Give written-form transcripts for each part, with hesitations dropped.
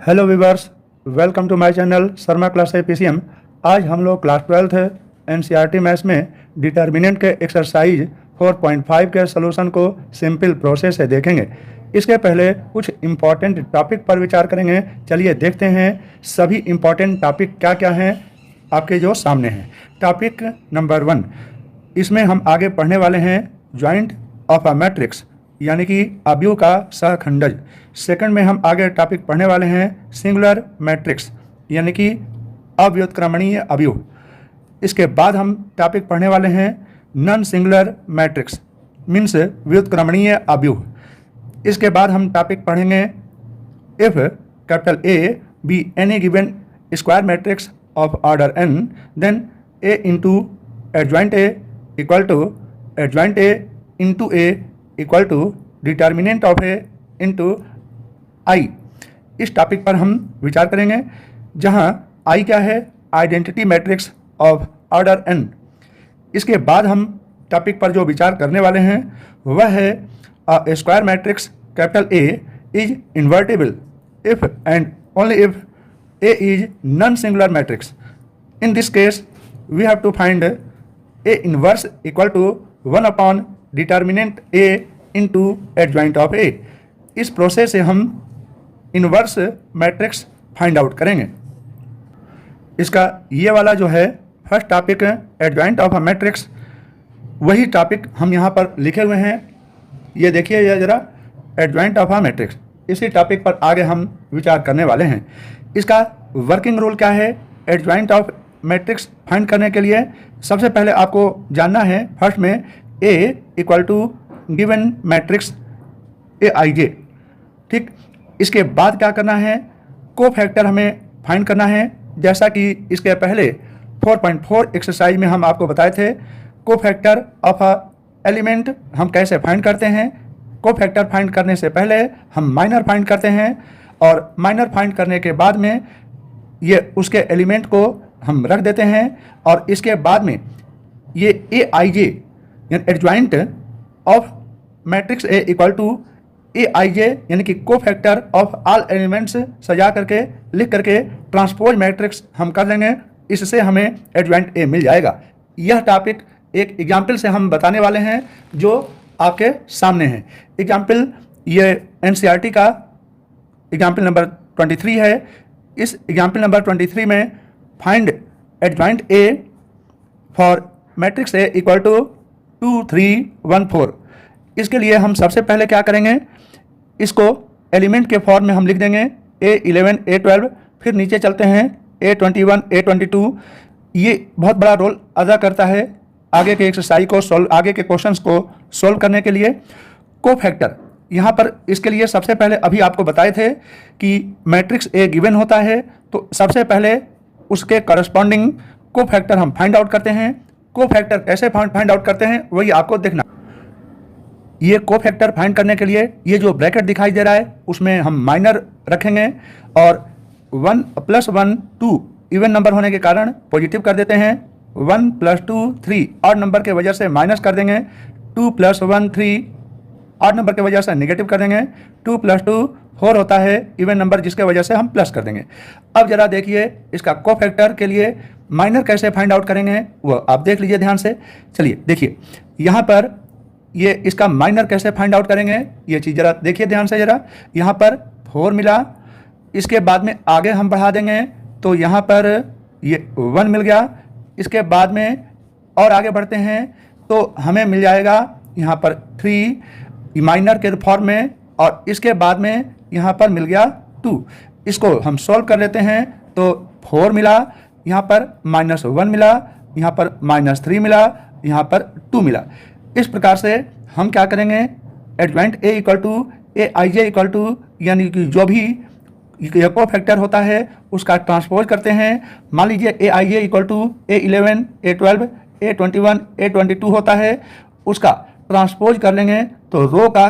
Hello viewers, welcome to my channel Sharma class PCM. आज हम लोग क्लास 12th एनसीईआरटी मैथ्स में डिटर्मिनेंट के एक्सरसाइज 4.5 के सलूशन को सिंपल प्रोसेस से देखेंगे। इसके पहले कुछ इम्पॉर्टेंट टॉपिक पर विचार करेंगे। चलिए देखते हैं सभी इम्पॉर्टेंट टॉपिक क्या क्या हैं आपके जो सामने हैं। टॉपिक नंबर 1, इसमें हम आगे पढ़ने वाले हैं जॉइंट ऑफ अ मैट्रिक्स यानी कि अवयव का सहखंडज। सेकंड में हम आगे टॉपिक पढ़ने वाले हैं सिंगुलर मैट्रिक्स यानी कि अव्युत्क्रमणीय अवयव। इसके बाद हम टॉपिक पढ़ने वाले हैं नॉन सिंगुलर मैट्रिक्स मीन्स व्युत्क्रमणीय अवयव। इसके बाद हम टॉपिक पढ़ेंगे if capital A B any given square matrix of order n then a into adjoint A equal to adjoint A into A equal to determinant of A into I. इस topic पर हम विचार करेंगे जहां आई क्या है, identity matrix of order n। इसके बाद हम टॉपिक पर जो विचार करने वाले हैं वह है square matrix capital A is invertible if and only if A is non singular matrix. In this case we have to find A inverse equal to 1 upon determinant A into adjoint of A. इस process से हम inverse matrix find out करेंगे। इसका ये वाला जो है first topic adjoint of a matrix, वही टॉपिक हम यहाँ पर लिखे हुए हैं। ये देखिए ये जरा एडजॉइंट ऑफ अ मैट्रिक्स, इसी टॉपिक पर आगे हम विचार करने वाले हैं। इसका वर्किंग रूल क्या है एडजॉइंट ऑफ मैट्रिक्स फाइंड करने के लिए? सबसे पहले आपको जानना है फर्स्ट में A equal to given matrix A I J, ठीक। इसके बाद क्या करना है, को फैक्टर हमें फाइंड करना है। जैसा कि इसके पहले 4.4 एक्सरसाइज में हम आपको बताए थे को फैक्टर ऑफ अ एलिमेंट हम कैसे फाइंड करते हैं। को फैक्टर फाइंड करने से पहले हम माइनर फाइंड करते हैं और माइनर फाइंड करने के बाद में ये उसके एलिमेंट को हम रख देते हैं और इसके बाद में ये A I J adjoint of matrix A equal to A I J यानी कि को फैक्टर ऑफ ऑल एलिमेंट्स सजा करके लिख करके ट्रांसपोज मैट्रिक्स हम कर लेंगे। इससे हमें एडजॉइंट ए मिल जाएगा। यह टॉपिक एक एग्जाम्पल से हम बताने वाले हैं जो आपके सामने है। एग्जाम्पल ये एनसीईआरटी का एग्जाम्पल नंबर 23 है। इस एग्जाम्पल नंबर 23 में find adjoint A for matrix A equal to 2 3 1 4। इसके लिए हम सबसे पहले क्या करेंगे, इसको एलिमेंट के फॉर्म में हम लिख देंगे A11 A12, फिर नीचे चलते हैं A21 A22। ये बहुत बड़ा रोल अदा करता है आगे के एक्सरसाइज को सॉल्व, आगे के क्वेश्चंस को सॉल्व करने के लिए। को फैक्टर यहाँ पर इसके लिए सबसे पहले अभी आपको बताए थे कि मैट्रिक्स ए गिवन होता है तो सबसे पहले उसके करस्पॉन्डिंग को फैक्टर हम फाइंड आउट करते हैं। को फैक्टर कैसे फाइंड आउट करते हैं वही आपको देखना। ये को फैक्टर फाइंड करने के लिए ये जो ब्रैकेट दिखाई दे रहा है उसमें हम माइनर रखेंगे और 1 + 1 2 इवन नंबर होने के कारण पॉजिटिव कर देते हैं। 1 + 2 3 ऑड नंबर के वजह से माइनस कर देंगे। 2 + 1 3 ऑड नंबर की वजह से नेगेटिव कर देंगे। 2 + 2 4 होता है इवन नंबर, जिसके वजह से हम प्लस कर देंगे। अब जरा देखिए इसका को फैक्टर के लिए माइनर कैसे फाइंड आउट करेंगे वो आप देख लीजिए ध्यान से। चलिए देखिए यहाँ पर ये इसका माइनर कैसे फाइंड आउट करेंगे ये चीज़ जरा देखिए ध्यान से। जरा यहाँ पर 4 मिला, इसके बाद में आगे हम बढ़ा देंगे तो यहाँ पर ये 1 मिल गया। इसके बाद में और आगे बढ़ते हैं तो हमें मिल जाएगा यहाँ पर 3 माइनर के फॉर्म में और इसके बाद में यहाँ पर मिल गया 2। इसको हम सॉल्व कर लेते हैं तो 4 मिला, यहाँ पर -1 मिला, यहाँ पर -3 मिला, यहाँ पर 2 मिला। इस प्रकार से हम क्या करेंगे adjoint A equal to A I J equal to यानी कि जो भी को फैक्टर होता है उसका ट्रांसपोज करते हैं। मान लीजिए ए I J equal to A11 A12 A21 A22 होता है, उसका ट्रांसपोज कर लेंगे तो रो का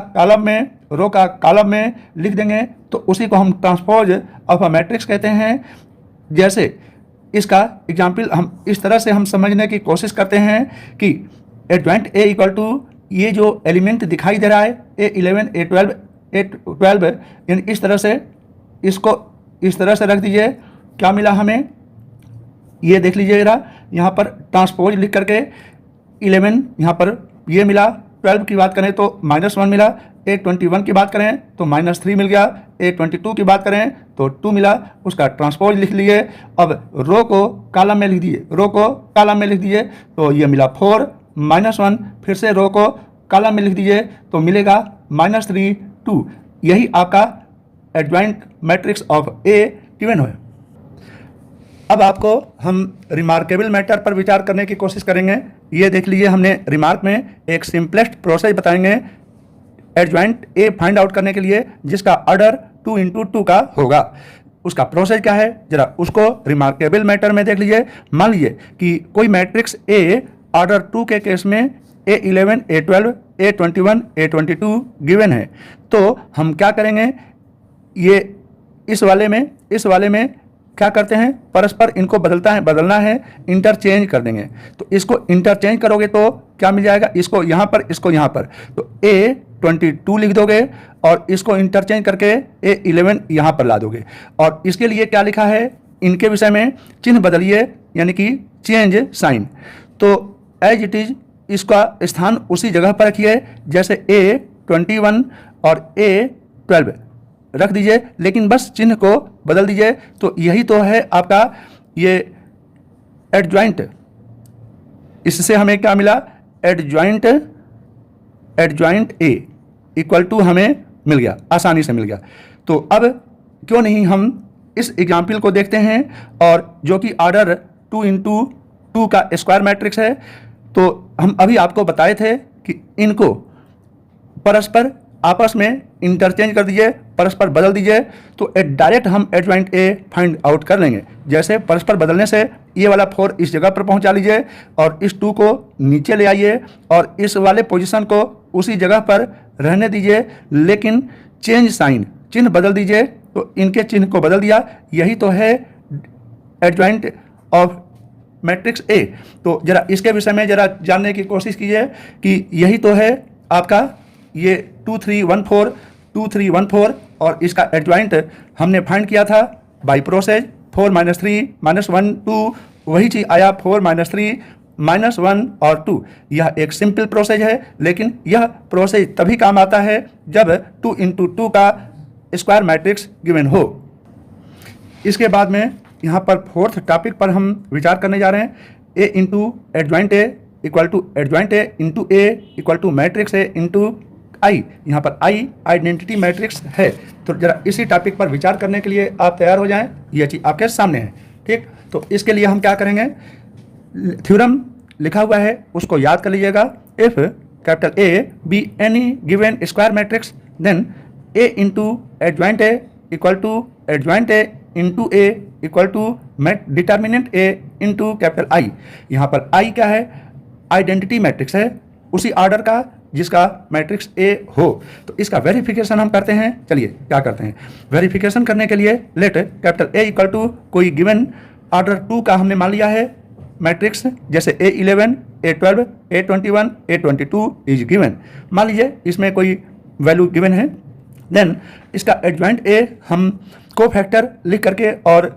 कॉलम में लिख देंगे तो उसी को हम ट्रांसपोज ऑफ अ मैट्रिक्स कहते हैं। जैसे इसका एग्जाम्पल हम इस तरह से हम समझने की कोशिश करते हैं कि एडजॉइंट ए इक्वल टू ये जो एलिमेंट दिखाई दे रहा है A11 A12 यानी इस तरह से इसको इस तरह से रख दीजिए। क्या मिला हमें, ये देख लीजिए जरा, यहाँ पर ट्रांसपोज लिख करके 11 यहाँ पर ये मिला, 12 की बात करें तो -1 मिला, A21 की बात करें तो -3 मिल गया, A22 की बात करें तो 2 मिला, उसका ट्रांसपोज लिख लिए। अब रो को कॉलम में लिख दिए, रो को कॉलम में लिख दीजिए तो ये मिला 4 -1, फिर से रो को कॉलम में लिख दीजिए तो मिलेगा -3 2। यही आपका adjoint matrix of A given है। अब आपको हम रिमार्केबल मैटर पर विचार करने की कोशिश करेंगे। ये देख लीजिए, हमने रिमार्क में एक सिंपलेस्ट प्रोसेस बताएंगे एडजॉइंट ए फाइंड आउट करने के लिए, जिसका ऑर्डर 2 × 2 का होगा। उसका प्रोसेस क्या है जरा उसको रिमार्केबल मैटर में देख लीजिए। मान लीजिए कि कोई मैट्रिक्स ए ऑर्डर 2 के केस में A11, A12, A21, A22 given है, तो हम क्या करेंगे, ये इस वाले में क्या करते हैं, परस्पर इनको बदलना है, इंटरचेंज कर देंगे। तो इसको इंटरचेंज करोगे तो क्या मिल जाएगा, इसको यहाँ पर, इसको यहाँ पर, तो A22 लिख दोगे और इसको इंटरचेंज करके A11 यहाँ पर ला दोगे। और इसके लिए क्या लिखा है, इनके विषय में चिन्ह बदलिए, यानी कि चेंज साइन। तो एज इट इज इसका स्थान उसी जगह पर रखिए जैसे A21 और A12 रख दीजिए, लेकिन बस चिन्ह को बदल दीजिए। तो यही तो है आपका ये एडजॉइंट। इससे हमें क्या मिला, एडजॉइंट ए इक्वल टू हमें मिल गया, आसानी से मिल गया। तो अब क्यों नहीं हम इस एग्जाम्पल को देखते हैं, और जो कि ऑर्डर 2 × 2 का स्क्वायर मैट्रिक्स है। तो हम अभी आपको बताए थे कि इनको परस्पर आपस में इंटरचेंज कर दीजिए, परस्पर बदल दीजिए, तो डायरेक्ट हम एडजॉइंट ए फाइंड आउट कर लेंगे। जैसे परस्पर बदलने से ये वाला 4 इस जगह पर पहुंचा लीजिए और इस 2 को नीचे ले आइए और इस वाले पोजीशन को उसी जगह पर रहने दीजिए, लेकिन चेंज साइन, चिन्ह बदल दीजिए। तो इनके चिन्ह को बदल दिया, यही तो है एडजॉइंट ऑफ मैट्रिक्स ए। तो जरा इसके विषय में जरा जानने की कोशिश कीजिए कि यही तो है आपका ये 2 3 1 4 2 3 1 4, और इसका एडजॉइंट हमने फाइंड किया था बाय प्रोसेस 4 -3 -1 2, वही चीज़ आया 4 -3 -1 और 2। यह एक सिंपल प्रोसेस है, लेकिन यह प्रोसेस तभी काम आता है जब 2 × 2 का स्क्वायर मैट्रिक्स गिवन हो। इसके बाद में यहाँ पर 4th टॉपिक पर हम विचार करने जा रहे हैं, A into adjoint A equal to adjoint A into A equal to matrix A into I. यहाँ पर आई आइडेंटिटी मैट्रिक्स है। तो जरा इसी टॉपिक पर विचार करने के लिए आप तैयार हो जाएं, ये चीज़ आपके सामने है। ठीक, तो इसके लिए हम क्या करेंगे, थ्योरम लिखा हुआ है उसको याद कर लीजिएगा। If capital A B any given square matrix then A into adjoint A equal to adjoint A into A equal to determinant A into capital I. यहाँ पर आई क्या है, आइडेंटिटी मैट्रिक्स है उसी ऑर्डर का जिसका मैट्रिक्स ए हो। तो इसका वेरिफिकेशन हम करते हैं। चलिए क्या करते हैं, वेरिफिकेशन करने के लिए let capital A equal to कोई गिवन ऑर्डर 2 का हमने मान लिया है मैट्रिक्स, जैसे A11 A12 A21 A22 is given. मान लीजिए इसमें कोई वैल्यू गिवन है, देन इसका एडजॉइंट ए हम को फैक्टर लिख करके और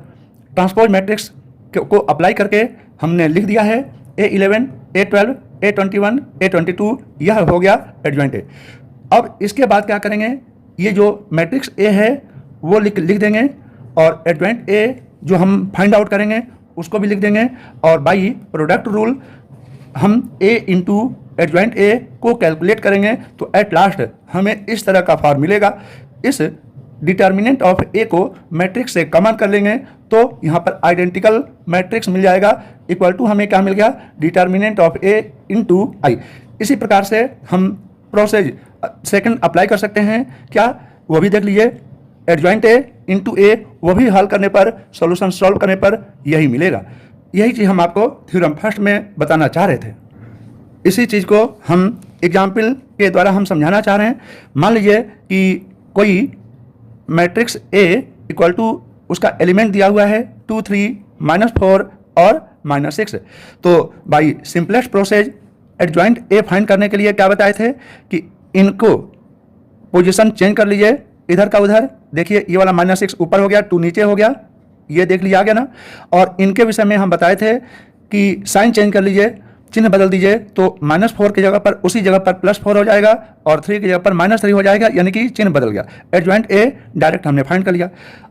ट्रांसपोज मैट्रिक्स को अप्लाई करके हमने लिख दिया है A11 A12 A21 A22, यह हो गया एडजॉइंट ए। अब इसके बाद क्या करेंगे, ये जो मैट्रिक्स ए है वो लिख देंगे और एडजॉइंट ए जो हम फाइंड आउट करेंगे उसको भी लिख देंगे, और बाई प्रोडक्ट रूल हम ए इंटू एडजॉइंट ए को कैलकुलेट करेंगे। तो एट लास्ट हमें इस तरह का फॉर्म मिलेगा। इस डिटर्मिनेंट ऑफ ए को मैट्रिक्स से कॉमन कर लेंगे तो यहाँ पर आइडेंटिकल मैट्रिक्स मिल जाएगा, इक्वल टू हमें क्या मिल गया, डिटर्मिनेंट ऑफ ए इंटू आई। इसी प्रकार से हम प्रोसेस सेकंड अप्लाई कर सकते हैं, क्या वो भी देख लीजिए, एडजॉइंट ए इंटू ए, वो भी हल करने पर, सॉल्यूशन सॉल्व करने पर यही मिलेगा। यही चीज़ हम आपको थ्योरम फर्स्ट में बताना चाह रहे थे। इसी चीज़ को हम एग्जाम्पल के द्वारा हम समझाना चाह रहे हैं। मान लीजिए कि कोई मैट्रिक्स ए इक्वल टू उसका एलिमेंट दिया हुआ है 2 3 -4 और -6। तो by simplest process adjoint A find करने के लिए क्या बताए थे कि इनको पोजीशन चेंज कर लीजिए, इधर का उधर, देखिए ये वाला -6 ऊपर हो गया, 2 नीचे हो गया, ये देख लीजिए आ गया ना। और इनके विषय में हम बताए थे कि साइन चेंज कर लीजिए, चिन्ह बदल दीजिए, तो -4 की जगह पर उसी जगह पर +4 हो जाएगा और 3 की जगह पर -3 हो जाएगा, यानी कि चिन्ह बदल गया। एडजॉइंट ए डायरेक्ट हमने फाइंड कर लिया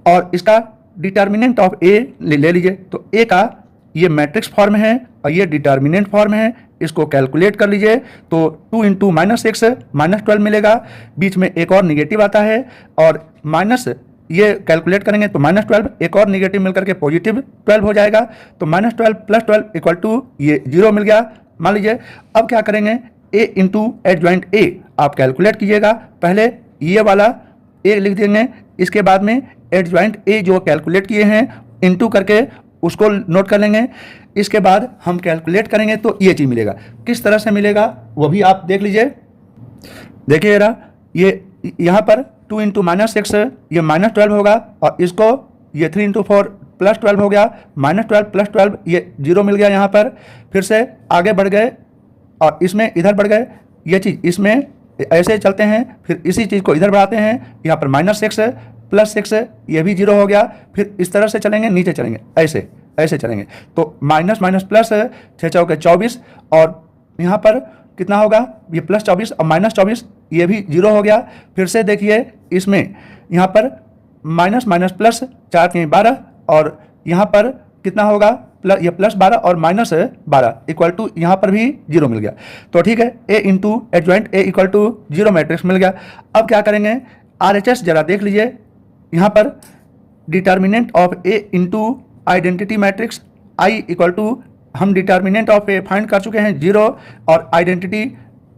और इसका डिटर्मिनेंट ऑफ ए ले लीजिए। तो ए का ये मैट्रिक्स फॉर्म है और ये डिटर्मिनेंट फॉर्म है, इसको कैलकुलेट कर लीजिए। तो 2 × -6 -12 मिलेगा, बीच में एक और निगेटिव आता है और माइनस ये कैलकुलेट करेंगे तो -12 एक और निगेटिव मिलकर के +12 हो जाएगा। तो -12 + 12 = ये 0 मिल गया मान लीजिए। अब क्या करेंगे, a × एडजॉइंट ए आप कैलकुलेट कीजिएगा। पहले ये वाला a लिख देंगे, इसके बाद में एडजॉइंट ए जो कैलकुलेट किए हैं इंटू करके उसको नोट कर लेंगे। इसके बाद हम कैलकुलेट करेंगे तो ये चीज़ मिलेगा। किस तरह से मिलेगा वो भी आप देख लीजिए। देखिए जरा, ये यहाँ पर 2 × -6 ये -12 होगा और इसको ये 3 × 4 +12 हो गया, -12 + 12 ये 0 मिल गया। यहाँ पर फिर से आगे बढ़ गए और इसमें इधर बढ़ गए, ये चीज़ इसमें ऐसे चलते हैं, फिर इसी चीज़ को इधर बढ़ाते हैं, यहाँ पर -6 + 6 ये भी 0 हो गया। फिर इस तरह से चलेंगे, नीचे चलेंगे, ऐसे ऐसे चलेंगे तो माइनस प्लस 6 चौके 24 और यहाँ पर कितना होगा, ये +24 और -24 ये भी 0 हो गया। फिर से देखिए इसमें यहाँ पर माइनस प्लस 4 × 12 और यहाँ पर कितना होगा, ये +12 और -12 = यहाँ पर भी 0 मिल गया। तो ठीक है, a × एडजॉइंट a = 0 मैट्रिक्स मिल गया। अब क्या करेंगे, RHS जरा देख लीजिए। यहाँ पर determinant of a × identity matrix I = हम डिटर्मिनेंट ऑफ ए फाइंड कर चुके हैं 0 और आइडेंटिटी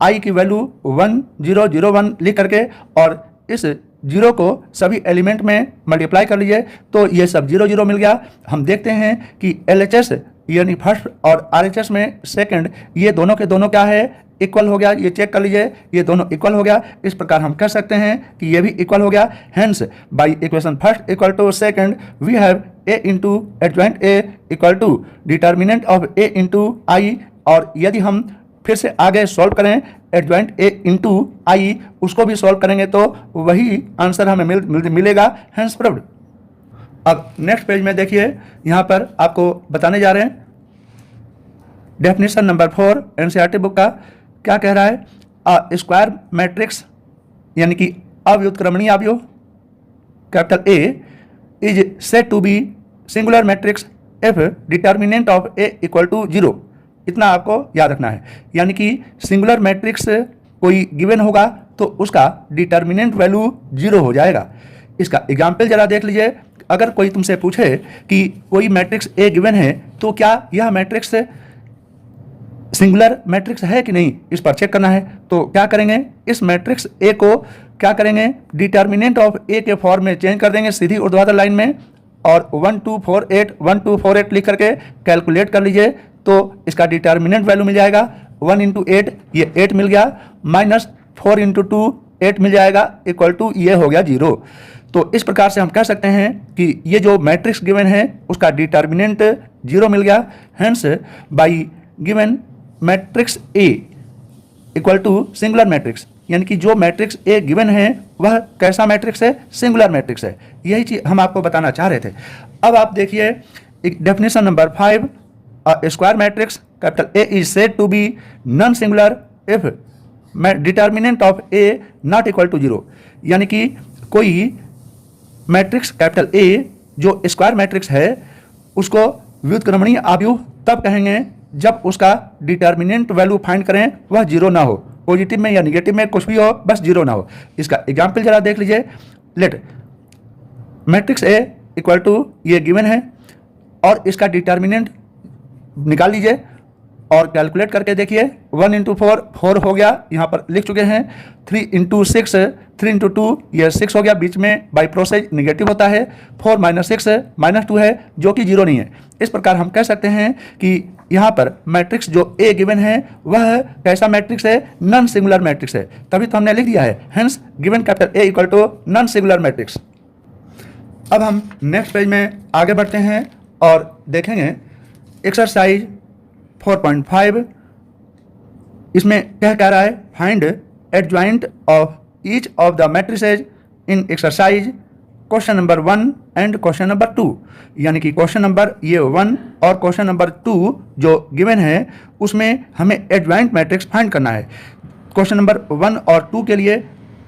I की वैल्यू 1 0 0 1 लिख करके और इस 0 को सभी एलिमेंट में मल्टीप्लाई कर लीजिए तो ये सब 0 0 मिल गया। हम देखते हैं कि LHS यानी फर्स्ट और RHS में सेकंड ये दोनों के दोनों क्या है, इक्वल हो गया। ये चेक कर लीजिए, ये दोनों इक्वल हो गया। इस प्रकार हम कह सकते हैं कि ये भी इक्वल हो गया। Hence by equation first = second we have a × adjoint a = determinant of a × I। और यदि हम फिर से आगे सॉल्व करें एडजॉइंट a × I, उसको भी सॉल्व करेंगे तो वही आंसर हमें मिलेगा। Hence proved. अब नेक्स्ट पेज में देखिए, यहाँ पर आपको बताने जा रहे हैं डेफिनेशन नंबर 4 NCERT बुक का क्या कह रहा है। स्क्वायर मैट्रिक्स यानी कि अव्युत्क्रमणीय अवयव capital A is said to be singular matrix if determinant of A = 0। इतना आपको याद रखना है, यानी कि सिंगुलर मैट्रिक्स कोई गिवन होगा तो उसका डिटर्मिनेंट वैल्यू 0 हो जाएगा। इसका एग्जाम्पल जरा देख लीजिए। अगर कोई तुमसे पूछे कि कोई मैट्रिक्स A गिवन है तो क्या यह मैट्रिक्स सिंगुलर मैट्रिक्स है कि नहीं, इस पर चेक करना है। तो क्या करेंगे, इस मैट्रिक्स A को क्या करेंगे, डिटर्मिनेंट ऑफ A के फॉर्म में चेंज कर देंगे सीधी ऊर्ध्वाधर लाइन में और 1 2 4 8 1 2 4 8 लिख करके कैलकुलेट कर लीजिए तो इसका डिटर्मिनेंट वैल्यू मिल जाएगा 1 × 8 ये 8 मिल गया, -4 × 2 8 मिल जाएगा = ये हो गया 0। तो इस प्रकार से हम कह सकते हैं कि ये जो मैट्रिक्स गिवन है उसका डिटर्मिनेंट 0 मिल गया। Hence bye given matrix A = singular matrix, यानी कि जो मैट्रिक्स A गिवन है वह कैसा मैट्रिक्स है, सिंगुलर मैट्रिक्स है। यही चीज़ हम आपको बताना चाह रहे थे। अब आप देखिए definition number 5 square matrix capital A is said to be non singular if determinant of A not equal to 0। यानी कि कोई मैट्रिक्स कैपिटल A जो स्क्वायर मैट्रिक्स है उसको व्युत्क्रमणीय अवयव तब कहेंगे जब उसका डिटर्मिनेंट वैल्यू फाइंड करें वह 0 ना हो, पॉजिटिव में या निगेटिव में कुछ भी हो, बस 0 ना हो। इसका एग्जाम्पल जरा देख लीजिए। लेट मैट्रिक्स A = ये गिवन है और इसका डिटर्मिनेंट निकाल लीजिए और कैलकुलेट करके देखिए 1 × 4 4 हो गया, यहाँ पर लिख चुके हैं। 3 × 6 3 × 2 ये 6 हो गया, बीच में बाई प्रोसेस निगेटिव होता है। 4 - 6 -2 है जो कि 0 नहीं है। इस प्रकार हम कह सकते हैं कि यहाँ पर मैट्रिक्स जो A गिवन है वह कैसा मैट्रिक्स है, नॉन सिंगुलर मैट्रिक्स है। तभी तो हमने लिख दिया है hence given capital A = non singular matrix. अब हम नेक्स्ट पेज में आगे बढ़ते हैं और देखेंगे एक्सरसाइज 4.5। इसमें क्या कह रहा है, find adjoint of each of the matrices in exercise question number 1 and question number 2, यानी कि क्वेश्चन नंबर ये 1 और क्वेश्चन नंबर 2 जो गिवन है उसमें हमें एडवांस मैट्रिक्स फाइंड करना है। क्वेश्चन नंबर 1 और 2 के लिए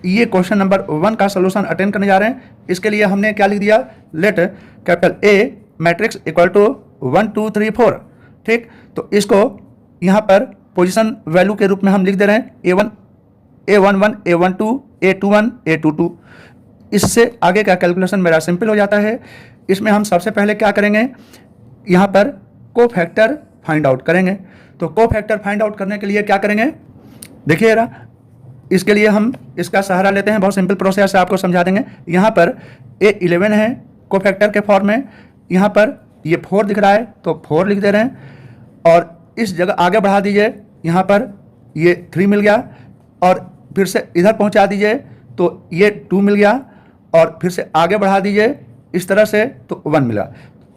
ये क्वेश्चन नंबर 1 का सोल्यूशन अटेंड करने जा रहे हैं। इसके लिए हमने क्या लिख दिया, let capital A matrix equal to 1 2 3 4। ठीक, तो इसको यहाँ पर पोजीशन वैल्यू के रूप में हम लिख दे रहे हैं A1 A11 A12 A21 A22। इससे आगे का कैलकुलेशन मेरा सिंपल हो जाता है। इसमें हम सबसे पहले क्या करेंगे, यहाँ पर कोफैक्टर फाइंड आउट करेंगे। तो कोफैक्टर फाइंड आउट करने के लिए क्या करेंगे, देखिए जरा, इसके लिए हम इसका सहारा लेते हैं, बहुत सिंपल प्रोसेस है, आपको समझा देंगे। यहाँ पर A11 है कोफैक्टर के फॉर्म में, यहाँ पर ये 4 दिख रहा है तो 4 लिख दे रहे हैं और इस जगह आगे बढ़ा दीजिए, यहाँ पर ये 3 मिल गया और फिर से इधर पहुँचा दीजिए तो ये 2 मिल गया और फिर से आगे बढ़ा दीजिए इस तरह से तो 1 मिला।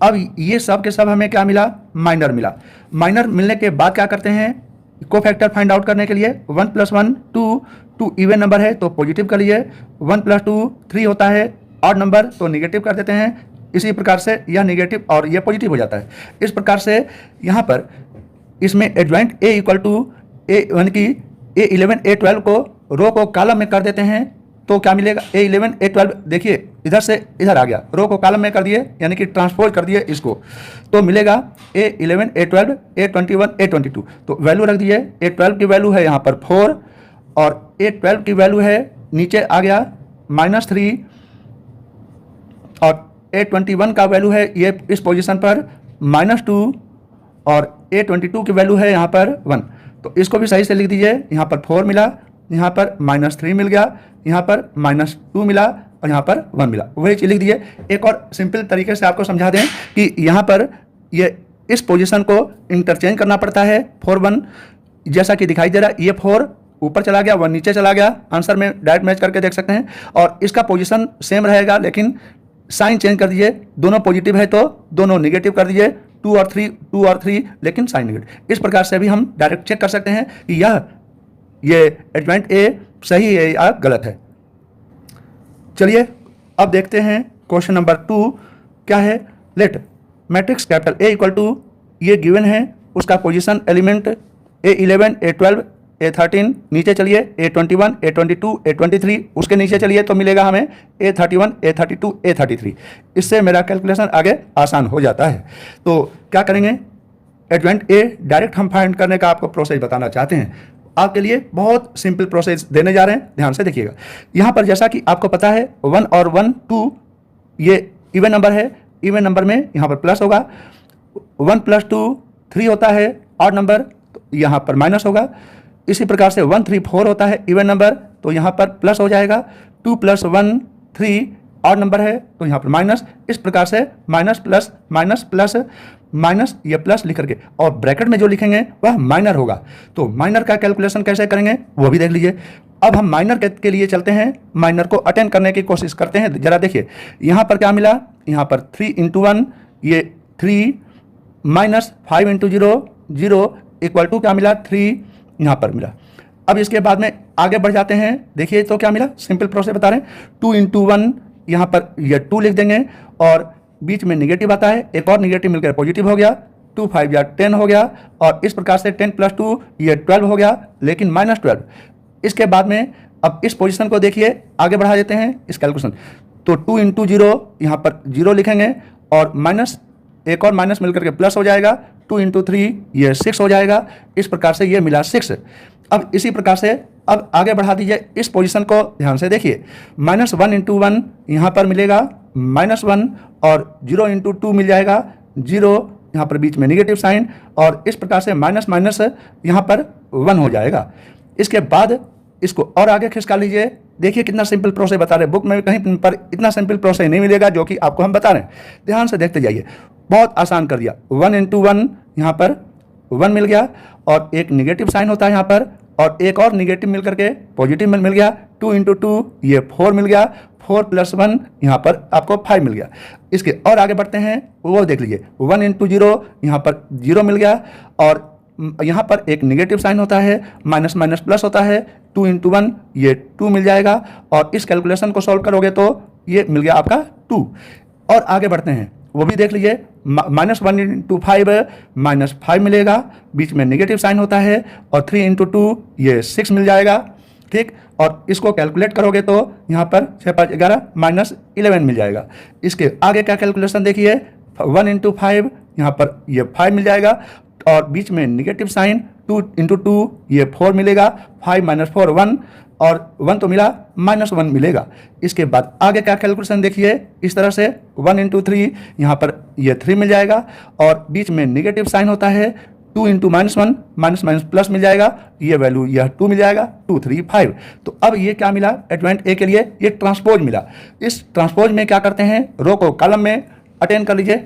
अब ये सब के सब हमें क्या मिला, माइनर मिला। माइनर मिलने के बाद क्या करते हैं, कोफैक्टर फाइंड आउट करने के लिए 1 + 1 2 इवन नंबर है तो पॉजिटिव कर लिए, 1 + 2 3 होता है, ऑड नंबर तो नेगेटिव कर देते हैं। इसी प्रकार से यह नेगेटिव और यह पॉजिटिव हो जाता है। इस प्रकार से यहाँ पर इसमें एडजॉइंट A इक्वल टू ए यानी कि A11 A12 को रो को कॉलम में कर देते हैं तो क्या मिलेगा, A11 A12, देखिए इधर से इधर आ गया, रो को कॉलम में कर दिए यानी कि ट्रांसपोज कर दिए इसको, तो मिलेगा A11 A12 A21 A22। तो वैल्यू रख दिए, A12 की वैल्यू है यहाँ पर 4 और A12 की वैल्यू है नीचे आ गया -3 और A21 का वैल्यू है ये इस पोजीशन पर -2 और A22 की वैल्यू है यहाँ पर 1। तो इसको भी सही से लिख दीजिए, यहाँ पर 4 मिला, यहाँ पर -3 मिल गया, यहाँ पर -2 मिला और यहाँ पर 1 मिला, वही चीज़ लिख दिए। एक और सिंपल तरीके से आपको समझा दें कि यहाँ पर ये इस पोजीशन को इंटरचेंज करना पड़ता है 4 1, जैसा कि दिखाई दे रहा है, ये 4 ऊपर चला गया 1 नीचे चला गया, आंसर में डायरेक्ट मैच करके देख सकते हैं। और इसका पोजीशन सेम रहेगा लेकिन साइन चेंज कर दीजिए, दोनों पॉजिटिव है तो दोनों नेगेटिव कर दीजिए, 2 और 3 लेकिन साइन नेगेटिव। इस प्रकार से भी हम डायरेक्ट चेक कर सकते हैं कि ये एडजॉइंट A सही है या गलत है। चलिए अब देखते हैं क्वेश्चन नंबर 2 क्या है, let matrix capital A equal to ये गिवन है, उसका position element A11 A12 A13, नीचे चलिए A21 A22 A23, उसके नीचे चलिए तो मिलेगा हमें A31 A32 A33। इससे मेरा कैलकुलेशन आगे आसान हो जाता है। तो क्या करेंगे, एडजॉइंट A डायरेक्ट हम फाइंड करने का आपको प्रोसेस बताना चाहते हैं। आपके लिए बहुत सिंपल प्रोसेस देने जा रहे हैं, ध्यान से देखिएगा। यहाँ पर जैसा कि आपको पता है 1 और 1 2 ये इवन नंबर है, इवन नंबर में यहाँ पर प्लस होगा, 1 + 2 3 होता है, ऑड नंबर तो यहाँ पर माइनस होगा। इसी प्रकार से 1 3 4 होता है इवन नंबर तो यहाँ पर प्लस हो जाएगा, 2 + 1 3 ऑड नंबर है तो यहाँ पर माइनस। इस प्रकार से minus plus minus plus minus ये प्लस लिख करके और ब्रैकेट में जो लिखेंगे वह माइनर होगा। तो माइनर का कैलकुलेशन कैसे करेंगे वो भी देख लीजिए। अब हम माइनर के लिए चलते हैं, माइनर को अटेंड करने की कोशिश करते हैं। जरा देखिए यहाँ पर क्या मिला, यहाँ पर 3 × 1 ये 3 -5 × 0 0 इक्वल टू क्या मिला 3 यहाँ पर मिला। अब इसके बाद में आगे बढ़ जाते हैं, देखिए तो क्या मिला, सिंपल प्रोसेस बता रहे हैं, 2 × 1 यहाँ पर ये 2 लिख देंगे और बीच में निगेटिव आता है, एक और निगेटिव मिलकर पॉजिटिव हो गया, 2 5 या 10 हो गया और इस प्रकार से 10 + 2 ये 12 हो गया लेकिन -12। इसके बाद में अब इस पोजीशन को देखिए, आगे बढ़ा देते हैं इस कैलकुलेशन, तो 2 × 0 यहाँ पर 0 लिखेंगे और माइनस एक और माइनस मिलकर के प्लस हो जाएगा, 2 × 3 ये 6 हो जाएगा। इस प्रकार से ये मिला 6। अब इसी प्रकार से अब आगे बढ़ा दीजिए इस पोजीशन को, ध्यान से देखिए, -1 × 1 यहाँ पर मिलेगा -1 और 0 × 2 मिल जाएगा 0, यहाँ पर बीच में निगेटिव साइन और इस प्रकार से माइनस माइनस यहाँ पर 1 हो जाएगा। इसके बाद इसको और आगे खिसका लीजिए, देखिए कितना सिंपल प्रोसेस बता रहे हैं, बुक में कहीं पर इतना सिंपल प्रोसेस नहीं मिलेगा जो कि आपको हम बता रहे हैं। ध्यान से देखते जाइए, बहुत आसान कर दिया। 1 × 1 यहाँ पर 1 मिल गया और एक निगेटिव साइन होता है यहाँ पर और एक और निगेटिव मिल करके पॉजिटिव मिल गया, 2 × 2 ये 4 मिल गया, 4 + 1 यहाँ पर आपको 5 मिल गया। इसके और आगे बढ़ते हैं, वो देख लीजिए, 1 × 0 यहाँ पर 0 मिल गया और यहाँ पर एक नेगेटिव साइन होता है, माइनस माइनस प्लस होता है, 2 × 1 ये 2 मिल जाएगा और इस कैलकुलेशन को सॉल्व करोगे तो ये मिल गया आपका 2। और आगे बढ़ते हैं, वो भी देख लीजिए, -1 × 5 -5 मिलेगा, बीच में नेगेटिव साइन होता है और 3 × 2 ये 6 मिल जाएगा, ठीक। और इसको कैलकुलेट करोगे तो यहाँ पर 6 5 11 -11 मिल जाएगा। इसके आगे क्या कैलकुलेशन देखिए, 1 × 5 यहाँ पर ये 5 मिल जाएगा और बीच में नेगेटिव साइन 2 × 2 ये 4 मिलेगा, 5 - 4 1 और 1 तो मिला, -1 मिलेगा। इसके बाद आगे क्या कैलकुलेशन देखिए, इस तरह से 1 × 3 यहाँ पर ये 3 मिल जाएगा और बीच में नेगेटिव साइन होता है, 2 × -1 माइनस माइनस प्लस मिल जाएगा, ये वैल्यू यह 2 मिल जाएगा, 2 3 5। तो अब ये क्या मिला एडजॉइंट ए के लिए, ये ट्रांसपोज मिला। इस ट्रांसपोज में क्या करते हैं, रो को कॉलम में अटेंड कर लीजिए,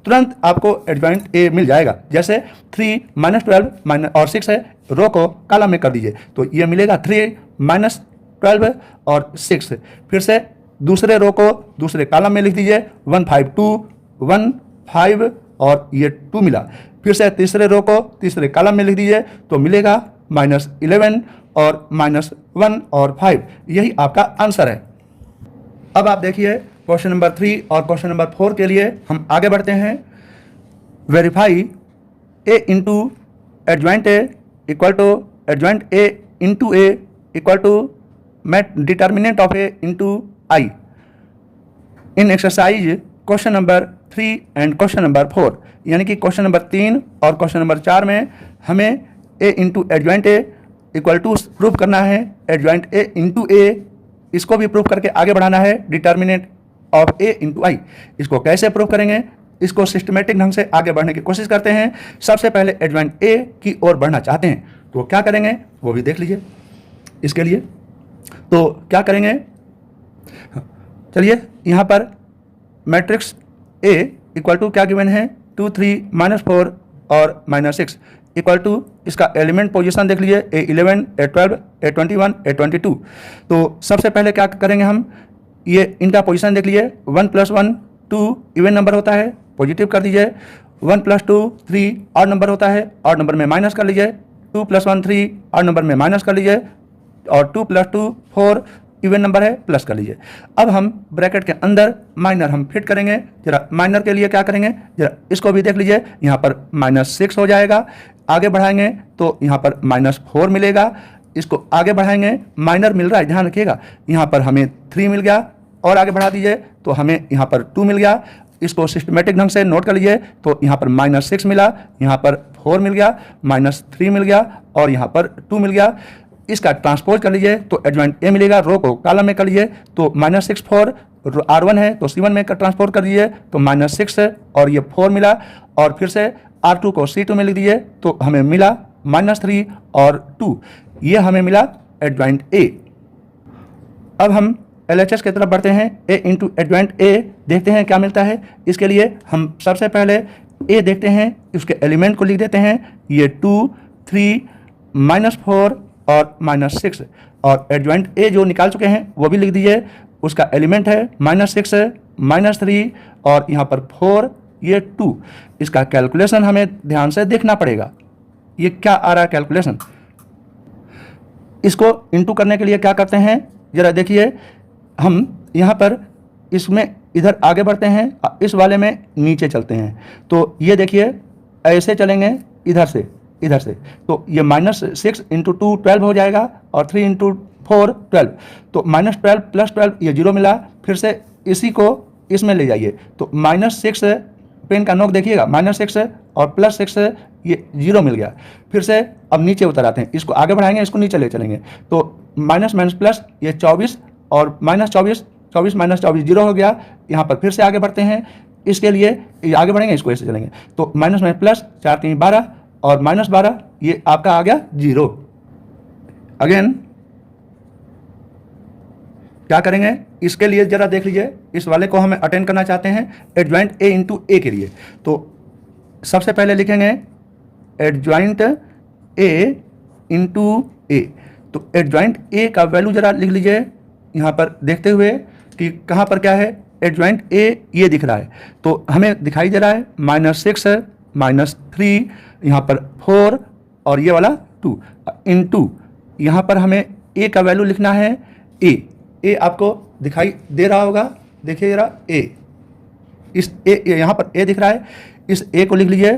तुरंत आपको एडजॉइंट ए मिल जाएगा। जैसे 3 -12 और 6 है, रो को कॉलम में कर दीजिए तो ये मिलेगा 3 -12 और 6। फिर से दूसरे रो को दूसरे कॉलम में लिख दीजिए, 1 5 2 1 5 और ये 2 मिला। फिर से तीसरे रो को तीसरे कॉलम में लिख दीजिए तो मिलेगा -11 और -1 और 5। यही आपका आंसर है। अब आप देखिए क्वेश्चन नंबर 3 और क्वेश्चन नंबर 4 के लिए हम आगे बढ़ते हैं। Verify A into adjoint A equal to adjoint A into A equal to determinant of A into I in exercise question number 3 and question number 4। यानी कि क्वेश्चन नंबर 3 और क्वेश्चन नंबर 4 में हमें A into adjoint A equal to proof करना है adjoint A into ए, इसको भी proof करके आगे बढ़ाना है डिटर्मिनेंट ऑफ ए इंटू आई। इसको कैसे प्रूफ करेंगे, इसको सिस्टमेटिक ढंग से आगे बढ़ने की कोशिश करते हैं। सबसे पहले एडजॉइंट ए की ओर बढ़ना चाहते हैं तो क्या करेंगे वो भी देख लीजिए। इसके लिए तो क्या करेंगे, चलिए यहाँ पर मैट्रिक्स ए इक्वल टू क्या गिवन है, 2 3 -4 और -6 इक्वल टू इसका एलिमेंट पोजीशन देख लीजिए, A11 A12 A21 A22। तो सबसे पहले क्या करेंगे हम, ये इनका पोजीशन देख लीजिए, 1 + 1 2 इवन नंबर होता है, पॉजिटिव कर दीजिए, 1 + 2 3 ऑड नंबर होता है, ऑड नंबर में माइनस कर लीजिए, 2 + 1 3 ऑड नंबर में माइनस कर लीजिए और 2 + 2 4 इवन नंबर है, प्लस कर लीजिए। अब हम ब्रैकेट के अंदर माइनर हम फिट करेंगे। जरा माइनर के लिए क्या करेंगे, जरा इसको भी देख लीजिए, यहाँ पर -6 हो जाएगा। आगे बढ़ाएंगे तो यहाँ पर -4 मिलेगा। इसको आगे बढ़ाएंगे, माइनर मिल रहा है ध्यान रखिएगा, यहाँ पर हमें 3 मिल गया और आगे बढ़ा दीजिए तो हमें यहाँ पर 2 मिल गया। इसको सिस्टमेटिक ढंग से नोट कर लीजिए तो यहाँ पर -6 मिला, यहाँ पर 4 मिल गया, -3 मिल गया और यहाँ पर 2 मिल गया। इसका ट्रांसपोज कर लीजिए तो एडजॉइंट ए मिलेगा, रो को कॉलम में कर लीजिए तो -6 4 R1 है तो C1 में ट्रांसपोज कर दीजिए तो -6 और ये 4 मिला और फिर से R2 को C2 में लिख दीजिए तो हमें मिला -3 और 2, ये हमें मिला एडजॉइंट ए। अब हम LHS की तरफ बढ़ते हैं, ए इंटू एडजॉइंट ए देखते हैं क्या मिलता है। इसके लिए हम सबसे पहले ए देखते हैं, उसके एलिमेंट को लिख देते हैं, ये 2 3 -4 और -6 और एडजॉइंट ए जो निकाल चुके हैं वो भी लिख दीजिए। उसका एलिमेंट है -6 -3 और यहाँ पर 4 ये 2। इसका कैलकुलेशन हमें ध्यान से देखना पड़ेगा, ये क्या आ रहा है कैलकुलेशन। इसको इंटू करने के लिए क्या करते हैं, जरा देखिए, हम यहाँ पर इसमें इधर आगे बढ़ते हैं, इस वाले में नीचे चलते हैं तो ये देखिए ऐसे चलेंगे इधर से तो ये -6 × 2 12 हो जाएगा और 3 × 4 12 तो -12 + 12 ये 0 मिला। फिर से इसी को इसमें ले जाइए तो -6 पेन का नोक देखिएगा, -6 और +6 ये 0 मिल गया। फिर से अब नीचे उतर आते हैं, इसको आगे बढ़ाएंगे, इसको नीचे ले चलेंगे तो माइनस माइनस प्लस ये 24 और -24 24 -24 0 हो गया। यहाँ पर फिर से आगे बढ़ते हैं, इसके लिए आगे बढ़ेंगे, इसको ऐसे चलेंगे तो माइनस माइनस प्लस 4 3 12 और -12 ये आपका आ गया 0। अगेन क्या करेंगे, इसके लिए जरा देख लीजिए, इस वाले को हमें अटेंड करना चाहते हैं एडजॉइंट ए इंटू ए के लिए। तो सबसे पहले लिखेंगे एडजॉइंट ए इंटू ए। तो एडजॉइंट ए का वैल्यू जरा लिख लीजिए यहाँ पर देखते हुए कि कहाँ पर क्या है। एडजॉइंट ए ये दिख रहा है तो हमें दिखाई दे रहा है -6 -3 यहाँ पर 4 और ये वाला 2 इनटू यहाँ पर हमें ए का वैल्यू लिखना है ए आपको दिखाई दे रहा होगा, देखिए जरा ए, इस ए यहाँ पर ए दिख रहा है, इस ए को लिख लीजिए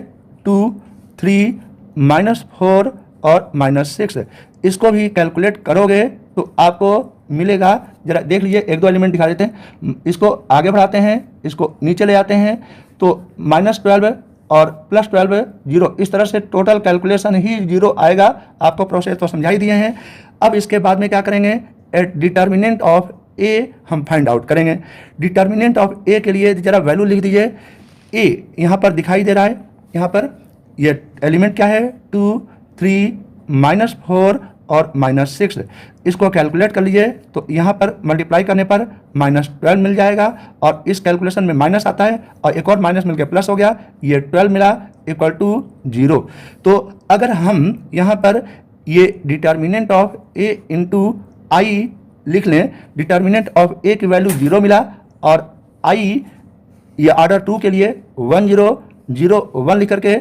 2 3 -4 और -6। इसको भी कैलकुलेट करोगे तो आपको मिलेगा, जरा देख लीजिए, एक दो एलिमेंट दिखा देते हैं, इसको आगे बढ़ाते हैं, इसको नीचे ले आते हैं तो -12 और +12 0, इस तरह से टोटल कैलकुलेशन ही 0 आएगा। आपको प्रोसेस तो समझा ही दिए हैं। अब इसके बाद में क्या करेंगे, डिटर्मिनेंट ऑफ ए हम फाइंड आउट करेंगे। डिटर्मिनेंट ऑफ ए के लिए जरा वैल्यू लिख दीजिए। ए यहाँ पर दिखाई दे रहा है, यहाँ पर ये एलिमेंट क्या है 2 3 -4 और -6, इसको कैलकुलेट कर लीजिए तो यहाँ पर मल्टीप्लाई करने पर -12 मिल जाएगा और इस कैलकुलेशन में माइनस आता है और एक और माइनस मिलकर प्लस हो गया, ये 12 मिला इक्वल टू 0। तो अगर हम यहाँ पर ये डिटर्मिनेंट ऑफ ए इंटू आई लिख लें, डिटर्मिनेंट ऑफ ए की वैल्यू 0 मिला और आई ये ऑर्डर 2 के लिए 1 0 0 1 लिख करके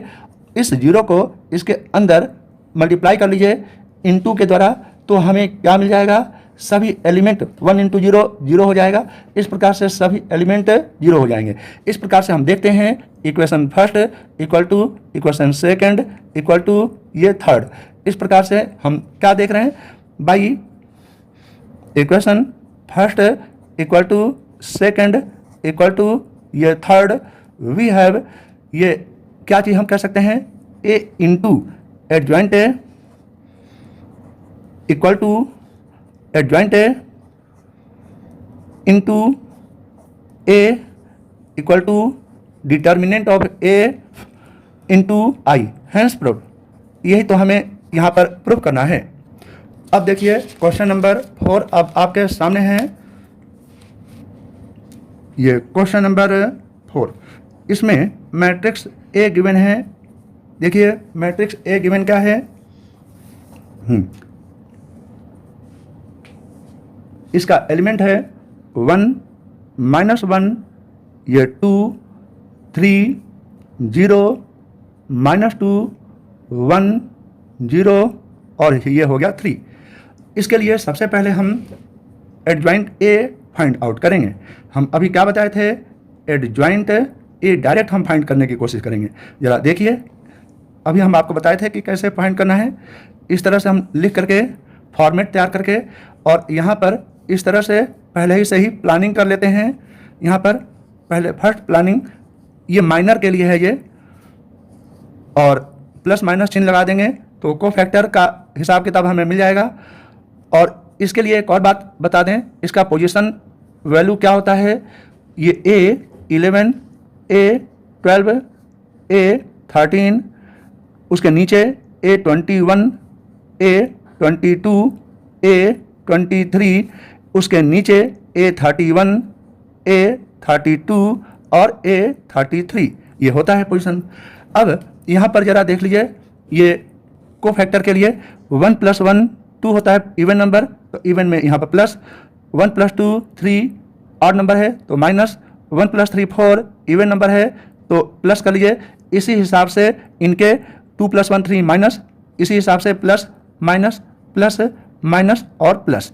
इस 0 को इसके अंदर मल्टीप्लाई कर लीजिए इनटू के द्वारा, तो हमें क्या मिल जाएगा, सभी एलिमेंट 1 × 0 0 हो जाएगा। इस प्रकार से सभी एलिमेंट 0 हो जाएंगे। इस प्रकार से हम देखते हैं equation first equal to equation second equal to ये थर्ड। इस प्रकार से हम क्या देख रहे हैं, by equation first equal to second equal to ये थर्ड वी हैव, ये क्या चीज़ हम कह सकते हैं, A into adjoint A equal to adjoint A into A equal to determinant of A into I, hence proof. यही तो हमें यहाँ पर प्रूफ करना है। अब देखिए क्वेश्चन नंबर 4 अब आपके सामने है, ये क्वेश्चन नंबर 4। इसमें मैट्रिक्स ए गिवन है। देखिए मैट्रिक्स ए गिवन क्या है, इसका एलिमेंट है 1 -1, ये 2 3 0 -2 1 0 और ये हो गया 3। इसके लिए सबसे पहले हम एडजॉइंट ए फाइंड आउट करेंगे। हम अभी क्या बताए थे, एडजॉइंट ए डायरेक्ट हम फाइंड करने की कोशिश करेंगे। ज़रा देखिए, अभी हम आपको बताए थे कि कैसे फाइंड करना है। इस तरह से हम लिख करके फॉर्मेट तैयार करके और यहाँ पर इस तरह से पहले ही से ही प्लानिंग कर लेते हैं। यहाँ पर पहले फर्स्ट प्लानिंग ये माइनर के लिए है ये, और प्लस माइनस चिन्ह लगा देंगे तो कोफैक्टर का हिसाब किताब हमें मिल जाएगा। और इसके लिए एक और बात बता दें, इसका पोजीशन वैल्यू क्या होता है, ये A11 A12 A13, उसके नीचे A21 A22 A23, उसके नीचे A31 A32 और A33, ये होता है पोजीशन। अब यहाँ पर जरा देख लीजिए, ये कोफैक्टर के लिए 1 + 1 2 होता है इवन नंबर, तो इवन में यहाँ पर प्लस, 1 + 2 3 ऑड नंबर है तो माइनस, 1 + 3 4 इवन नंबर है तो प्लस कर लीजिए। इसी हिसाब से इनके 2 + 1 3 माइनस, इसी हिसाब से प्लस माइनस प्लस माइनस और प्लस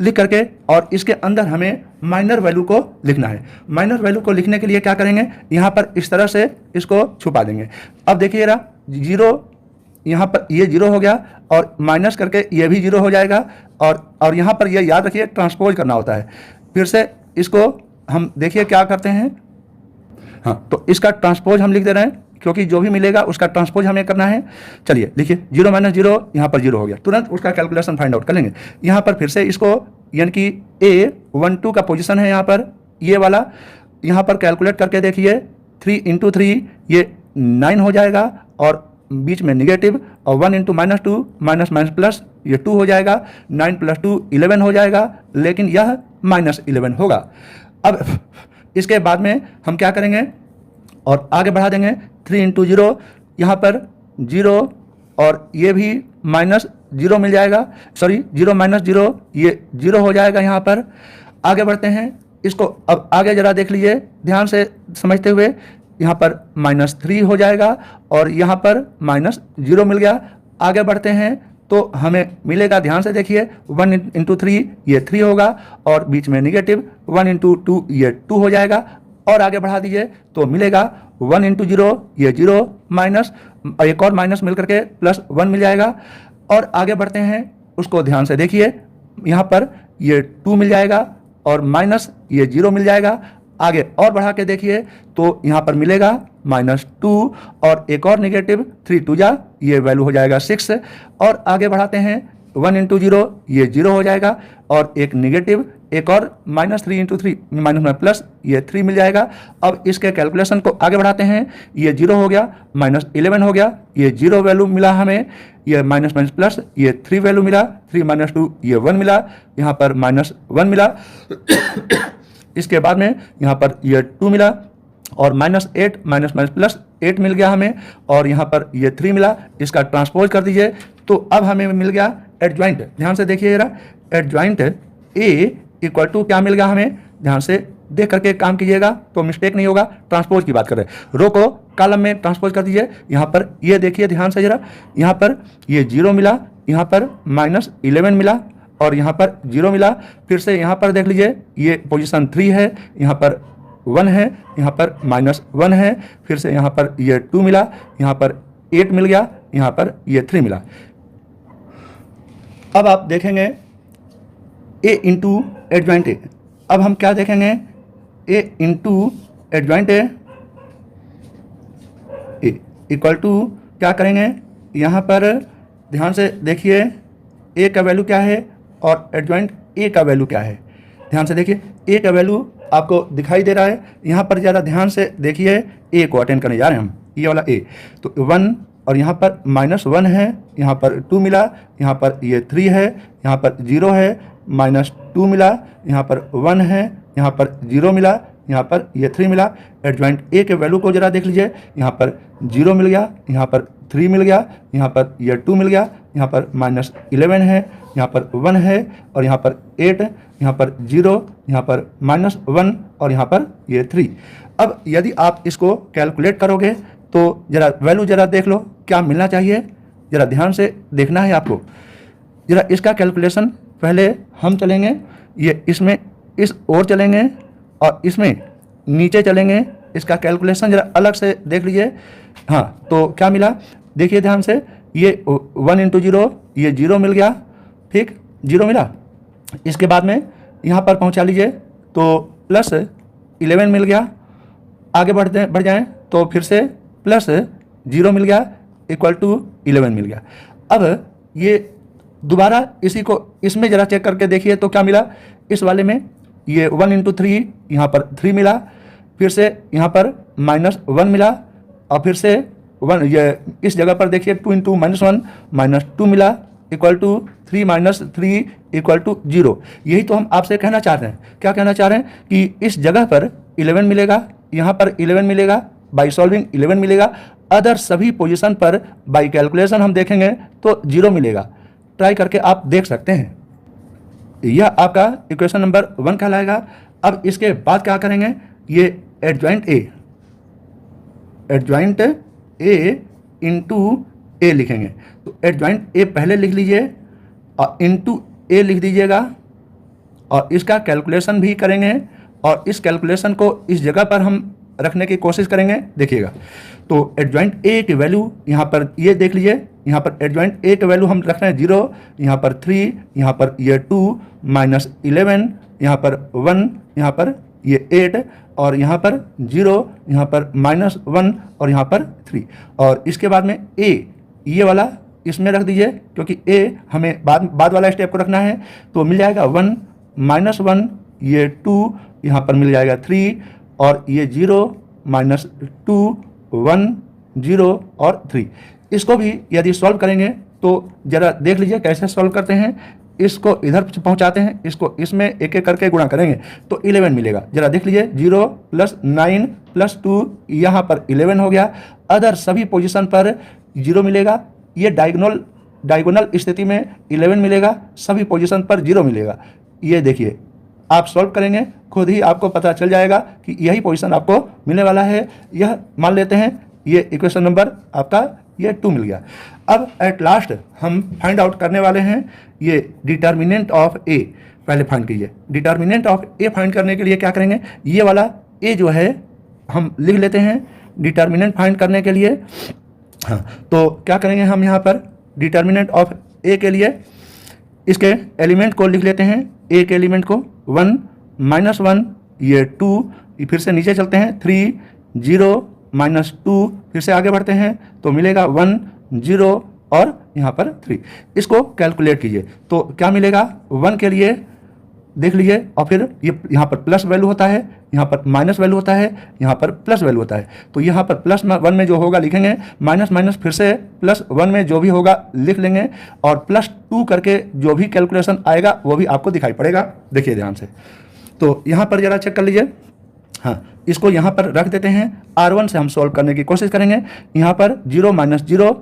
लिख करके, और इसके अंदर हमें माइनर वैल्यू को लिखना है। माइनर वैल्यू को लिखने के लिए क्या करेंगे, यहाँ पर इस तरह से इसको छुपा देंगे। अब देखिए जरा, 0 यहाँ पर ये 0 हो गया और माइनस करके ये भी 0 हो जाएगा, और यहाँ पर ये याद रखिए ट्रांसपोज करना होता है। फिर से इसको हम देखिए क्या करते हैं, हाँ, तो इसका ट्रांसपोज हम लिख दे रहे हैं क्योंकि जो भी मिलेगा उसका ट्रांसपोज हमें करना है। चलिए लिखिए 0 - 0, यहाँ पर 0 हो गया, तुरंत उसका कैलकुलेशन फाइंड आउट कर लेंगे। यहाँ पर फिर से इसको, यानी कि A12 का पोजीशन है यहाँ पर ये वाला, यहाँ पर कैलकुलेट करके देखिए 3 × 3 ये 9 हो जाएगा, और बीच में निगेटिव, और 1 × -2 माइनस माइनस प्लस, ये 2 हो जाएगा, 9 + 2 11 हो जाएगा, लेकिन यह -11 होगा। अब इसके बाद में हम क्या करेंगे और आगे बढ़ा देंगे 3 × 0, यहाँ पर 0 और ये भी -0 मिल जाएगा, सॉरी 0 - 0 ये 0 हो जाएगा। यहाँ पर आगे बढ़ते हैं, इसको अब आगे जरा देख लीजिए ध्यान से समझते हुए, यहाँ पर -3 हो जाएगा और यहाँ पर -0 मिल गया, आगे बढ़ते हैं तो हमें मिलेगा, ध्यान से देखिए, 1 इंटू 3 ये 3 होगा और बीच में निगेटिव 1 इंटू 2 ये 2 हो जाएगा। और आगे बढ़ा दीजिए तो मिलेगा 1 इंटू 0 ये 0 माइनस एक और माइनस मिल करके प्लस 1 मिल जाएगा। और आगे बढ़ते हैं, उसको ध्यान से देखिए, यहाँ पर ये 2 मिल जाएगा और माइनस ये 0 मिल जाएगा। आगे और बढ़ा के देखिए तो यहाँ पर मिलेगा -2 और एक और निगेटिव 3 2 जा ये वैल्यू हो जाएगा 6। और आगे बढ़ाते हैं, 1 इंटू 0 ये 0 हो जाएगा और एक निगेटिव एक और -3 इंटू 3 माइनस में प्लस ये 3 मिल जाएगा। अब इसके कैलकुलेशन को आगे बढ़ाते हैं, ये 0 हो गया, -11 हो गया, ये 0 वैल्यू मिला हमें, ये माइनस माइनस प्लस ये 3 वैल्यू मिला, 3 - 2 ये 1 मिला, यहाँ पर -1 मिला। इसके बाद में यहाँ पर ये 2 मिला और -8 माइनस माइनस प्लस 8 मिल गया हमें और यहाँ पर ये 3 मिला। इसका ट्रांसपोज कर दीजिए तो अब हमें मिल गया एडजॉइंट। ध्यान से देखिए जरा, एडजॉइंट ए इक्वल टू क्या मिल गया हमें, ध्यान से देख करके काम कीजिएगा तो मिस्टेक नहीं होगा। ट्रांसपोज की बात कर रहे हैं, रो को कॉलम में ट्रांसपोज कर दीजिए। यहाँ पर ये देखिए ध्यान से जरा, यहाँ पर ये 0 मिला, यहाँ पर -11 मिला और यहाँ पर 0 मिला। फिर से यहाँ पर देख लीजिए, ये पोजीशन 3 है, यहाँ पर 1 है, यहाँ पर -1 है, फिर से यहाँ पर ये 2 मिला, यहाँ पर 8 मिल गया, यहाँ पर ये 3 मिला। अब आप देखेंगे ए इंटू एडजॉइंट ए। अब हम क्या देखेंगे, A into adjoint A equal to क्या करेंगे, यहाँ पर ध्यान से देखिए ए का वैल्यू क्या है और एडजॉइंट ए का वैल्यू क्या है। ध्यान से देखिए, ए का वैल्यू आपको दिखाई दे रहा है, यहाँ पर ज़रा ध्यान से देखिए, ए को अटेंड करने जा रहे हैं हम, ये वाला ए, तो 1 और यहाँ पर -1 है, यहाँ पर 2 मिला, यहाँ पर ये 3 है, यहाँ पर 0 है, -2 मिला, यहाँ पर 1 है, यहाँ पर 0 मिला, यहाँ पर ये 3 मिला। एडजॉइंट ए के वैल्यू को जरा देख लीजिए, यहाँ पर 0 मिल गया, यहाँ पर 3 मिल गया, यहाँ पर ये 2 मिल गया, यहाँ पर -11 है, यहाँ पर 1 है और यहाँ पर 8, यहाँ पर 0, यहाँ पर -1 और यहाँ पर ये 3। अब यदि आप इसको कैलकुलेट करोगे तो जरा वैल्यू जरा देख लो क्या मिलना चाहिए, जरा ध्यान से देखना है आपको। जरा इसका कैलकुलेशन पहले हम चलेंगे, ये इसमें इस ओर चलेंगे और इसमें नीचे चलेंगे, इसका कैलकुलेशन जरा अलग से देख लीजिए। हाँ, तो क्या मिला देखिए ध्यान से, ये 1 इंटू 0 ये 0 मिल गया, ठीक, 0 मिला। इसके बाद में यहाँ पर पहुँचा लीजिए तो +11 मिल गया। आगे बढ़ जाएं तो फिर से +0 मिल गया इक्वल टू 11 मिल गया। अब ये दोबारा इसी को इसमें ज़रा चेक करके देखिए तो क्या मिला, इस वाले में ये 1 इंटू 3 यहाँ पर 3 मिला, फिर से यहाँ पर -1 मिला और फिर से 1 ये इस जगह पर देखिए 2 इंटू -1 -2 मिला इक्वल टू 3 - 3 इक्वल टू 0। यही तो हम आपसे कहना चाह रहे हैं। क्या कहना चाह रहे हैं कि इस जगह पर 11 मिलेगा, यहाँ पर 11 मिलेगा, बाई सॉल्विंग 11 मिलेगा, अदर सभी पोजीशन पर बाई कैलकुलेशन हम देखेंगे तो 0 मिलेगा। ट्राई करके आप देख सकते हैं। यह आपका इक्वेशन नंबर 1 कहलाएगा। अब इसके बाद क्या करेंगे, ये एडजॉइंट ए इंटू ए लिखेंगे। तो एडजॉइंट ए पहले लिख लीजिए और इंटू ए लिख दीजिएगा और इसका कैलकुलेशन भी करेंगे और इस कैलकुलेशन को इस जगह पर हम रखने की कोशिश करेंगे, देखिएगा। तो एडजॉइंट ए की वैल्यू यहाँ पर ये देख लीजिए, यहाँ पर एडजॉइंट ए की वैल्यू हम रख रहे हैं 0, यहाँ पर 3, यहाँ पर ये 2 -11, यहाँ पर 1, यहाँ पर ये 8 और यहाँ पर 0, यहाँ पर -1 और यहाँ पर 3। और इसके बाद में ए ये वाला इसमें रख दीजिए क्योंकि ए हमें बाद वाला स्टेप को रखना है। तो मिल जाएगा 1 -1 ये 2, यहाँ पर मिल जाएगा 3 और ये 0 -2 1 0 और 3। इसको भी यदि सॉल्व करेंगे तो ज़रा देख लीजिए कैसे सॉल्व करते हैं। इसको इधर पहुंचाते हैं, इसको इसमें एक एक करके गुणा करेंगे तो 11 मिलेगा। जरा देख लीजिए 0 + 9 + 2 यहाँ पर 11 हो गया। अदर सभी पोजीशन पर 0 मिलेगा। ये डायगोनल स्थिति में 11 मिलेगा, सभी पोजीशन पर 0 मिलेगा। ये देखिए आप सॉल्व करेंगे खुद ही आपको पता चल जाएगा कि यही पोजीशन आपको मिलने वाला है। यह मान लेते हैं ये इक्वेशन नंबर आपका ये 2 मिल गया। अब एट लास्ट हम फाइंड आउट करने वाले हैं ये डिटर्मिनेंट ऑफ ए। पहले फाइंड कीजिए डिटर्मिनेंट ऑफ ए। फाइंड करने के लिए क्या करेंगे, ये वाला ए जो है हम लिख लेते हैं डिटर्मिनेंट फाइंड करने के लिए। हाँ, तो क्या करेंगे हम यहाँ पर डिटर्मिनेंट ऑफ ए के लिए इसके एलिमेंट को लिख लेते हैं। ए के एलिमेंट को 1 -1 ये 2, फिर से नीचे चलते हैं 3 0 -2, फिर से आगे बढ़ते हैं तो मिलेगा 1 0 और यहाँ पर 3। इसको कैलकुलेट कीजिए तो क्या मिलेगा, 1 के लिए देख लीजिए और फिर ये यहाँ पर प्लस वैल्यू होता है, यहाँ पर माइनस वैल्यू होता है, यहाँ पर प्लस वैल्यू होता है। तो यहाँ पर +1 में जो होगा लिखेंगे, माइनस फिर से +1 में जो भी होगा लिख लेंगे और +2 करके जो भी कैलकुलेशन आएगा वो भी आपको दिखाई पड़ेगा। देखिए ध्यान से, तो यहाँ पर ज़रा चेक कर लीजिए। हाँ, इसको यहाँ पर रख देते हैं। R1 से हम सॉल्व करने की कोशिश करेंगे। यहाँ पर 0 - 0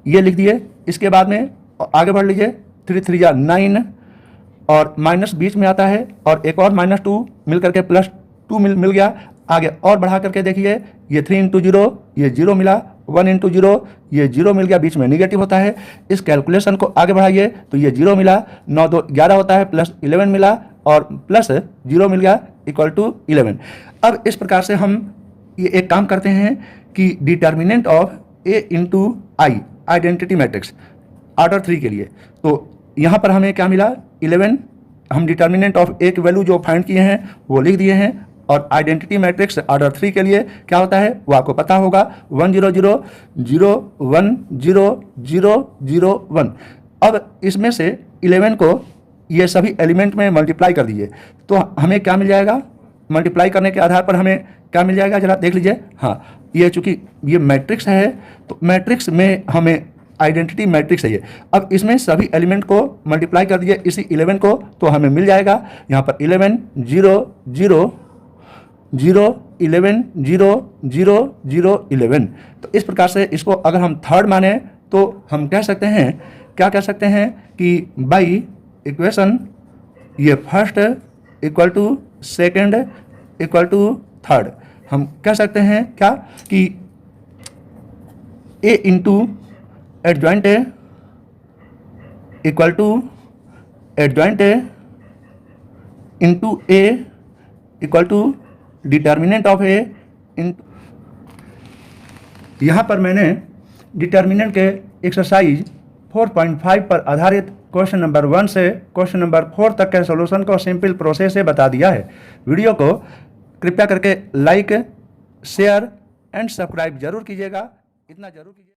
ये लिख दिए। इसके बाद में आगे बढ़ लीजिए, 3 3 या 9 और माइनस बीच में आता है और एक और -2 मिल करके +2 मिल गया। आगे और बढ़ा करके देखिए, ये 3 × 0 ये 0 मिला, 1 × 0 ये 0 मिल गया, बीच में निगेटिव होता है। इस कैलकुलेशन को आगे बढ़ाइए तो ये 0 मिला, 9 2 11 होता है, +11 मिला और +0 मिल गया =11। अब इस प्रकार से हम ये एक काम करते हैं कि determinant of A × I identity matrix order 3 के लिए, तो यहाँ पर हमें क्या मिला 11। हम डिटर्मिनेंट ऑफ ए की वैल्यू जो फाइंड किए हैं वो लिख दिए हैं और आइडेंटिटी मैट्रिक्स ऑर्डर 3 के लिए क्या होता है वो आपको पता होगा, 1 0 0 0 1 0 0 0 1। अब इसमें से 11 को ये सभी एलिमेंट में मल्टीप्लाई कर दीजिए तो हमें क्या मिल जाएगा, मल्टीप्लाई करने के आधार पर हमें क्या मिल जाएगा जरा देख लीजिए। हाँ, ये चूंकि ये मैट्रिक्स है तो मैट्रिक्स में हमें आइडेंटिटी मैट्रिक्स है ये। अब इसमें सभी एलिमेंट को मल्टीप्लाई कर दीजिए इसी 11 को तो हमें मिल जाएगा यहाँ पर 11 0 0 0 11 0 0 0 11। तो इस प्रकार से इसको अगर हम थर्ड माने तो हम कह सकते हैं, क्या कह सकते हैं कि बाई इक्वेशन ये first equal to second equal to third हम कह सकते हैं क्या कि A into adjoint A equal to adjoint A into A equal to determinant of A into. यहाँ पर मैंने डिटर्मिनेंट के एक्सरसाइज 4.5 पर आधारित क्वेश्चन नंबर 1 से क्वेश्चन नंबर 4 तक के सॉल्यूशन को सिंपल प्रोसेस से बता दिया है। वीडियो को कृपया करके लाइक शेयर एंड सब्सक्राइब जरूर कीजिएगा, इतना जरूर कीजिए।